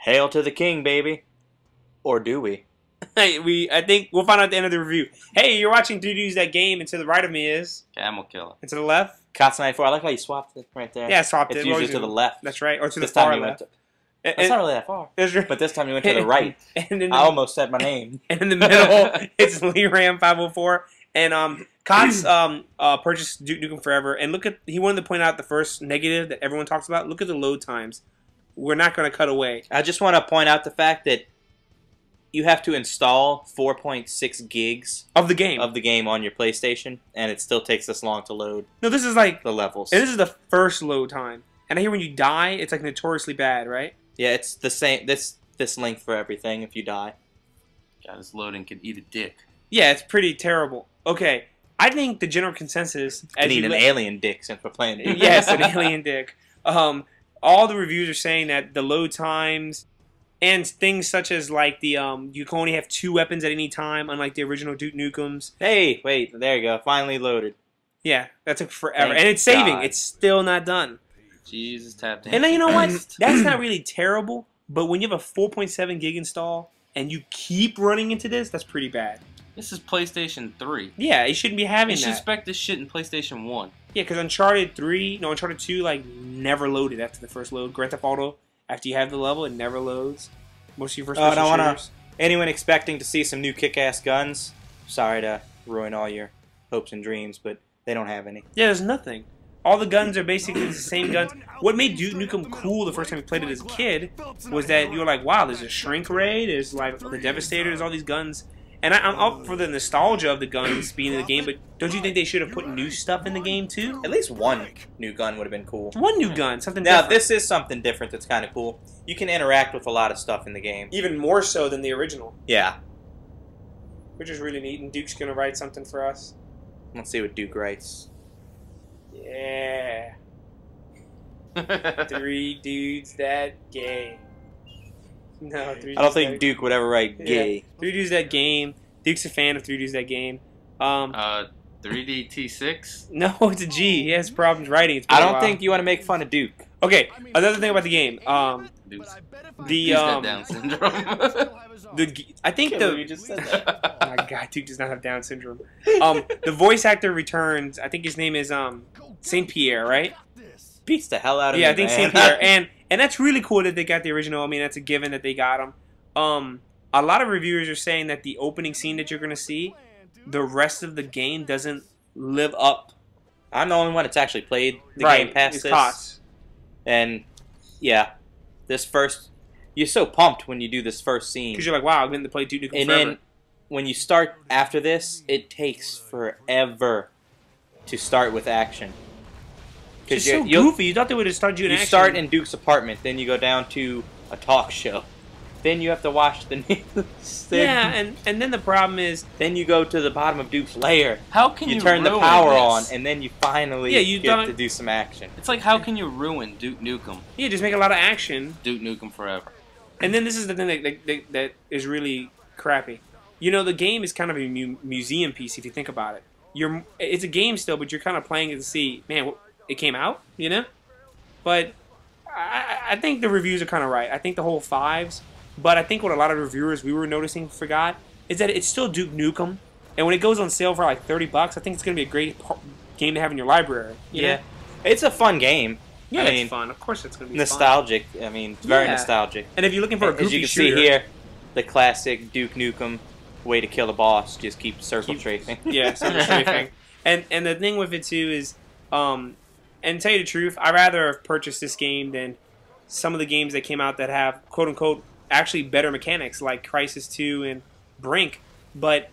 Hail to the king, baby. Or do we? Hey, I think we'll find out at the end of the review. Hey, you're watching Dude Use That Game, and to the right of me is... Camel Killer. And to the left? Cots94. I like how you swapped it right there. Yeah, I swapped it. It's usually to the left. That's right, or to This the far time you left. went to, that's not really that far. But this time you went to the right. And in the, I almost said my name. And in the middle, it's Lee Ram 504. And Cots purchased Duke Nukem Forever. And look at, he wanted to point out the first negative that everyone talks about. Look at the load times. We're not going to cut away. I just want to point out the fact that you have to install 4.6 gigs of the game on your PlayStation, and it still takes this long to load. No, this is like the levels. And this is the first load time. And I hear when you die, it's like notoriously bad, right? Yeah, it's the same. This length for everything. If you die, God, this loading can eat a dick. Yeah, it's pretty terrible. Okay, I think the general consensus can eat an alien dick since we're playing it. Yes, an alien dick. All the reviews are saying that the load times and things such as like the you can only have 2 weapons at any time, unlike the original Duke Nukems. Hey, wait, there you go. Finally loaded. Yeah, that took forever, Thank and it's saving. God. It's still not done. Jesus, tap dance. And then you know what? That's not really terrible. But when you have a 4.7 gig install and you keep running into this, that's pretty bad. This is PlayStation 3. Yeah, you shouldn't be having You that. should expect this shit in PlayStation 1. Yeah, because Uncharted 2, like, never loaded after the first load. Grand Theft Auto, after you have the level, it never loads. Most of your first person shooters. Anyone expecting to see some new kick-ass guns, sorry to ruin all your hopes and dreams, but they don't have any. Yeah, there's nothing. All the guns are basically the same guns. What made Duke Nukem cool the first time you played it as a kid was that you were like, wow, there's a Shrink Ray, there's like the Devastator, there's all these guns. And I'm up for the nostalgia of the guns being in the game, but don't you think they should have put new stuff in the game too? At least one new gun would have been cool. One new gun, something now, different. this is something different that's kind of cool. You can interact with a lot of stuff in the game. Even more so than the original. Yeah. Which is really neat, and Duke's going to write something for us. Let's see what Duke writes. Yeah. 3 dudes that gay. No, 3 I don't think Duke would ever write gay. Yeah. 3 dudes that game. Duke's a fan of 3 dudes that game. 3DT6? No, it's a G. He has problems writing. It's I don't think you want to make fun of Duke. Okay, another thing about the game. Dude's got Down syndrome. I think You just said that. Oh my God, Duke does not have Down syndrome. The voice actor returns. I think his name is Saint Pierre, right? Beats the hell out of me. Yeah, I think man. Saint Pierre, and that's really cool that they got the original. I mean, that's a given that they got him. A lot of reviewers are saying that the opening scene that you're gonna see, the rest of the game doesn't live up. I'm the only one that's actually played the Right, game past it's this. Cots. And yeah, this first, you're so pumped when you do this first scene. Because you're like, wow, I'm going to play Duke Nukem And forever. then when you start after this, it takes forever to start with action. It's so goofy. You thought they would have started you in You action. start in Duke's apartment, then you go down to a talk show. Then you have to watch the news. Yeah, and then the problem is... Then you go to the bottom of Duke's lair. How can you turn the ruin power this? on, and then you finally get to do some action. It's like, how can you ruin Duke Nukem? Yeah, just make a lot of action. Duke Nukem Forever. And then this is the thing that is really crappy. You know, the game is kind of a museum piece if you think about it. It's a game still, but you're kind of playing it to see, man, it came out, you know? But I think the reviews are kind of right. I think the whole 5s... But I think what a lot of reviewers we were noticing forgot is that it's still Duke Nukem, and when it goes on sale for like $30, I think it's going to be a great game to have in your library. You know? It's a fun game. Yeah, I mean, it's fun. Of course, it's going to be nostalgic. Fun. I mean, it's very nostalgic. And if you're looking for a goofy as you can shooter, see here, the classic Duke Nukem way to kill a boss: just keep circle strafing. Yeah, circle strafing. And the thing with it too is, and to tell you the truth, I'd rather have purchased this game than some of the games that came out that have quote unquote actually better mechanics like Crysis 2 and Brink. But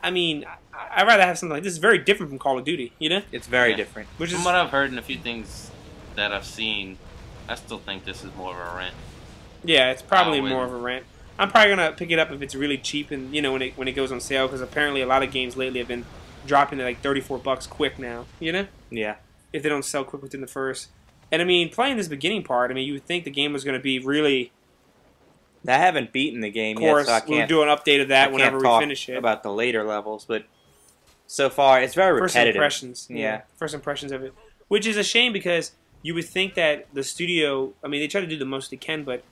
I mean, I'd rather have something like this. It's very different from Call of Duty, you know? It's very different. From what I've heard and a few things that I've seen, I still think this is more of a rent. Yeah, it's probably more of a rent. I'm probably gonna pick it up if it's really cheap and you know when it goes on sale, because apparently a lot of games lately have been dropping to like $34 quick now, you know? Yeah. If they don't sell quick within the first. And I mean, playing this beginning part, I mean, you would think the game was going to be really... I haven't beaten the game yet, so I can't... We'll do an update of that whenever we finish it. About the later levels, but so far it's very repetitive. First impressions. Yeah. First impressions of it. Which is a shame because you would think that the studio... I mean, they try to do the most they can, but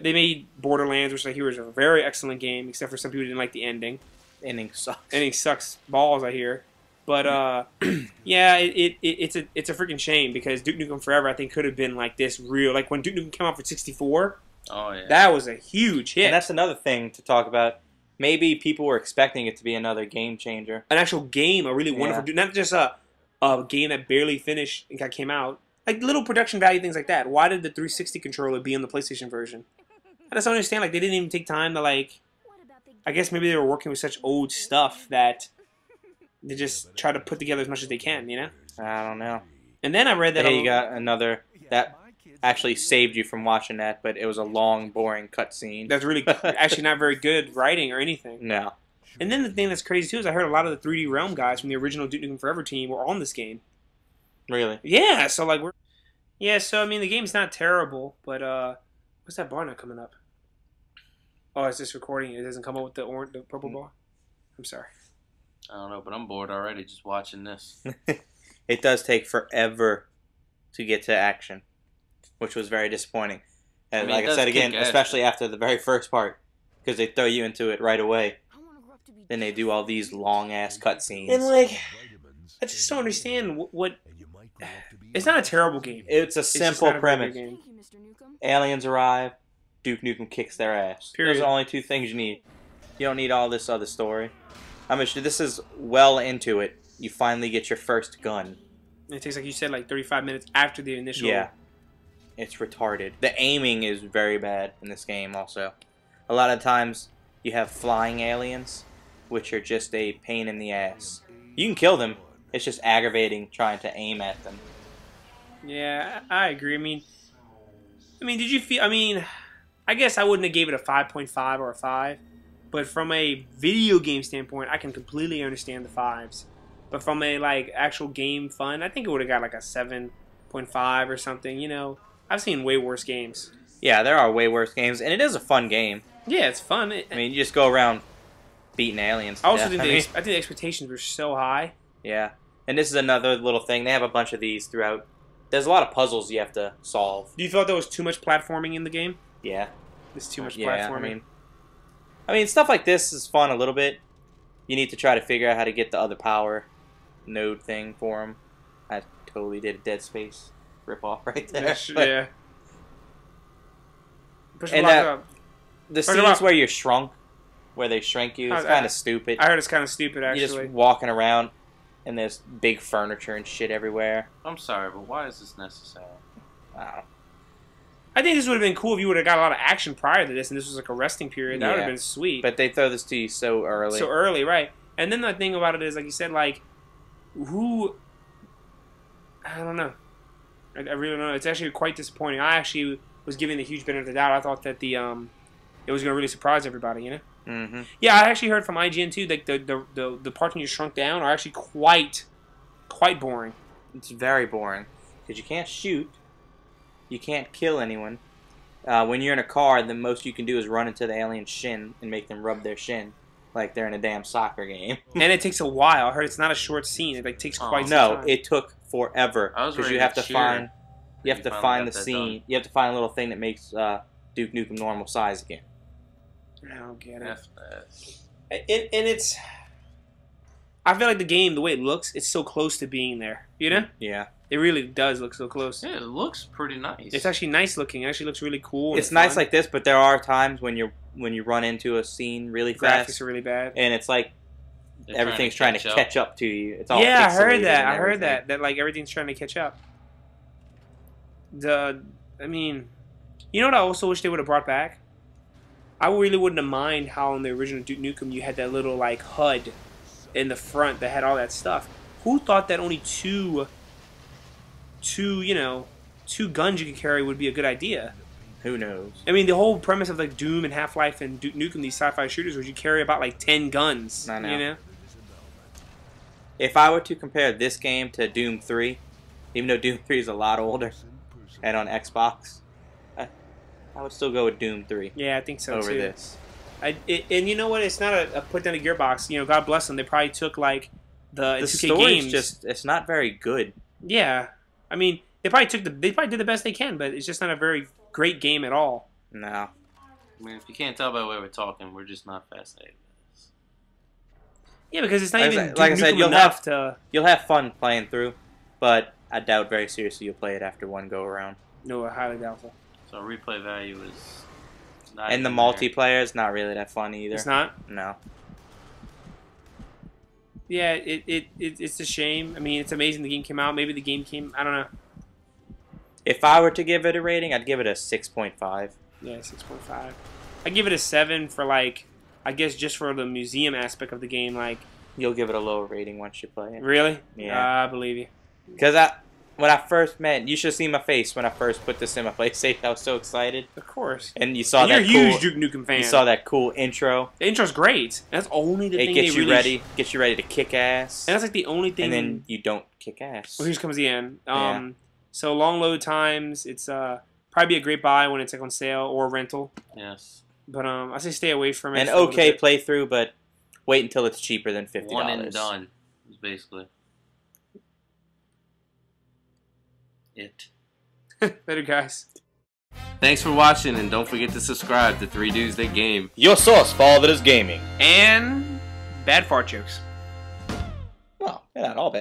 They made Borderlands, which I hear is a very excellent game, except for some people who didn't like the ending. Ending sucks. Ending sucks balls, I hear. But yeah, it's a freaking shame because Duke Nukem Forever I think could have been like this real, like when Duke Nukem came out for 64. Oh yeah, That was a huge hit. And that's another thing to talk about. Maybe people were expecting it to be another game changer. An actual game, a really wonderful, not just a game that barely finished and came out. Like little production value things like that. Why did the 360 controller be in the PlayStation version? I just don't understand. Like they didn't even take time to like. I guess maybe they were working with such old stuff that they just try to put together as much as they can. You know. I don't know. And then I read that. Hey, you got another that actually saved you from watching that, but it was a long, boring cutscene. That's really actually not very good writing or anything. No. And then the thing that's crazy too is I heard a lot of the 3D Realm guys from the original Duke Nukem Forever team were on this game. Really? Yeah, so like so I mean the game's not terrible, but what's that bar not coming up? Oh, it's just recording. It doesn't come up with the purple bar. I'm sorry. I don't know, but I'm bored already just watching this. It does take forever to get to action, which was very disappointing. And I mean, like I said again, kick ass. especially after the very first part, because they throw you into it right away. Then they do all these long ass cutscenes. And like, I just don't understand what. It's not a terrible game. It's a It's just simple not a very good premise. game. Aliens arrive, Duke Nukem kicks their ass. Period. Those are the only two things you need. You don't need all this other story. I mean, this is well into it. You finally get your first gun. And it takes, like you said, like 35 minutes after the initial. Yeah. It's retarded. The aiming is very bad in this game also. A lot of times you have flying aliens, which are just a pain in the ass. You can kill them. It's just aggravating trying to aim at them. Yeah, I agree. I mean, did you feel? I mean, I guess I wouldn't have gave it a 5.5 or a 5, but from a video game standpoint, I can completely understand the 5s. But from a like actual game fun, I think it would have got like a 7.5 or something. You know, I've seen way worse games. Yeah, there are way worse games, and it is a fun game. Yeah, it's fun. I mean, you just go around beating aliens. I also to death. think I think the expectations were so high. Yeah, and this is another little thing. They have a bunch of these throughout. There's a lot of puzzles you have to solve. Do you feel there was too much platforming in the game? Yeah. There's too much Yeah, platforming. I mean, stuff like this is fun a little bit. You need to try to figure out how to get the other power node thing for them. I totally did a Dead Space ripoff right there. But- Yeah. Push the And block that- up. The Or scenes where you're shrunk, where they shrink you, it's I- kind of stupid. I heard it's kind of stupid, You're actually. just walking around, and there's big furniture and shit everywhere. I'm sorry, but why is this necessary? I don't know. I think this would have been cool if you would have got a lot of action prior to this, and this was like a resting period. That would have Yeah. been sweet. But they throw this to you so early. So early, right? And then the thing about it is, like you said, like who? I don't know. I really don't know. It's actually quite disappointing. I actually was giving the huge benefit of the doubt. I thought that it was going to really surprise everybody. You know? Mm-hmm. Yeah, I actually heard from IGN too. Like the parts when you shrunk down are actually quite boring. It's very boring because you can't shoot, you can't kill anyone. When you're in a car, the most you can do is run into the alien's shin and make them rub their shin, like they're in a damn soccer game. And it takes a while. I heard it's not a short scene. It like takes quite some No, time. it took forever I was because ready you have to to cheer find, you have when to you finally find got the that scene. done. You have to find a little thing that makes Duke Nukem normal size again. I don't get it. F that. And it's. I feel like the game, the way it looks, it's so close to being there. You know, Yeah, it really does look so close. Yeah, it looks pretty nice. It's actually nice looking. It actually looks really cool. and it's nice fun. like this, but there are times when you run into a scene really Graphics fast, are really bad. and it's like They're everything's trying to catch up to you. It's all Yeah, I heard pixelated that. and I heard everything. that like everything's trying to catch up. I mean, you know what I also wish they would have brought back? I really wouldn't have mind how in the original Duke Nukem you had that little like HUD in the front that had all that stuff. Who thought that only two guns you could carry would be a good idea? Who knows? I mean, the whole premise of like Doom and Half-Life and Duke Nukem, these sci-fi shooters, was you carry about like 10 guns. I know. You know? If I were to compare this game to Doom 3, even though Doom 3 is a lot older and on Xbox, I would still go with Doom 3 Yeah, I think so over too. this. And you know what? It's not a put down a Gearbox. You know, God bless them. They probably took like the 2K story's games. just, it's not very good. Yeah, I mean, they probably did the best they can, but it's just not a very great game at all. No. I mean, if you can't tell by the way we're talking, we're just not fascinated with this. Yeah, because it's not even like I said, Duke Nukem enough to. You'll have fun playing through, but I doubt very seriously you'll play it after one go around. No, highly doubtful. So replay value is not. And the even there. multiplayer is not really that fun either. It's not. No. Yeah, it's a shame. I mean, it's amazing the game came out. Maybe the game came. I don't know. If I were to give it a rating, I'd give it a 6.5. Yeah, 6.5. I give it a 7 for like, I guess just for the museum aspect of the game. Like, You'll give it a lower rating once you play it. really? Yeah. I believe you. Because when I first met, you should see my face when I first put this in my PlayStation. I was so excited. Of course. And you saw You're that a huge cool. Duke Nukem fan. You saw that cool intro. The intro's great. That's only the It thing gets they you really ready to kick ass. And that's like the only thing. And then you don't kick ass. Well, here comes the end. Yeah. So long load times. It's probably be a great buy when it's like on sale or rental. Yes. But I say stay away from it. An for a little okay bit. playthrough, but wait until it's cheaper than $50. One and done is basically it. Later, guys. Thanks for watching, and don't forget to subscribe to 3 Dudes That Game. Your source for all that is gaming. And bad fart jokes. Well, they're not all bad.